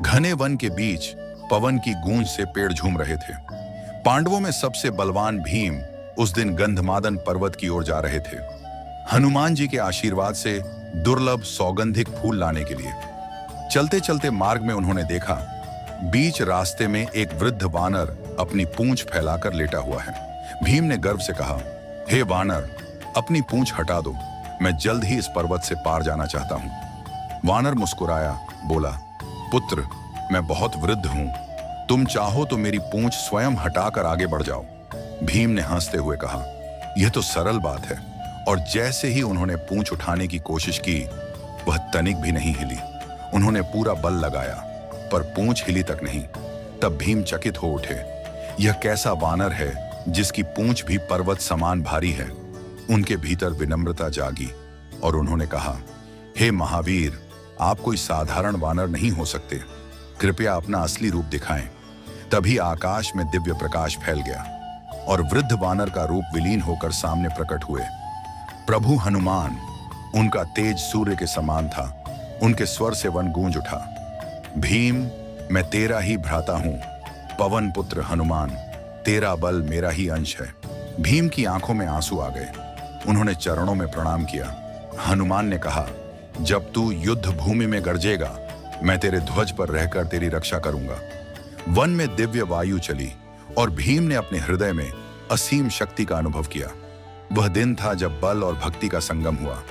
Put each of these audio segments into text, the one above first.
घने वन के बीच पवन की गूंज से पेड़ झूम रहे थे। पांडवों में सबसे बलवान भीम उस दिन गंधमादन पर्वत की ओर जा रहे थे, हनुमान जी के आशीर्वाद से दुर्लभ सौगंधिक फूल लाने के लिए। चलते चलते मार्ग में उन्होंने देखा, बीच रास्ते में एक वृद्ध वानर अपनी पूंछ फैलाकर लेटा हुआ है। भीम ने गर्व से कहा, हे वानर, अपनी पूंछ हटा दो, मैं जल्द ही इस पर्वत से पार जाना चाहता हूं। वानर मुस्कुराया, बोला, पुत्र, मैं बहुत वृद्ध हूं, तुम चाहो तो मेरी पूंछ स्वयं हटाकर आगे बढ़ जाओ। भीम ने हंसते हुए कहा, यह तो सरल बात है। और जैसे ही उन्होंने पूंछ उठाने की कोशिश की, वह तनिक भी नहीं हिली। उन्होंने पूरा बल लगाया, पर पूंछ हिली तक नहीं। तब भीम चकित हो उठे, यह कैसा वानर है जिसकी पूंछ भी पर्वत समान भारी है। उनके भीतर विनम्रता जागी और उन्होंने कहा, हे महावीर, आप कोई साधारण वानर नहीं हो सकते, कृपया अपना असली रूप दिखाएं। तभी आकाश में दिव्य प्रकाश फैल गया और वृद्ध वानर का रूप विलीन होकर सामने प्रकट हुए। प्रभु हनुमान, उनका तेज सूर्य के समान था। उनके स्वर से वन गूंज उठा, भीम, मैं तेरा ही भ्राता हूं, पवन पुत्र हनुमान, तेरा बल मेरा ही अंश है। भीम की आंखों में आंसू आ गए। उन्होंने चरणों में प्रणाम किया। हनुमान ने कहा, जब तू युद्ध भूमि में गरजेगा, मैं तेरे ध्वज पर रहकर तेरी रक्षा करूंगा। वन में दिव्य वायु चली और भीम ने अपने हृदय में असीम शक्ति का अनुभव किया। वह दिन था जब बल और भक्ति का संगम हुआ,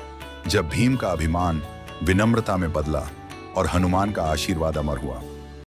जब भीम का अभिमान विनम्रता में बदला और हनुमान का आशीर्वाद अमर हुआ।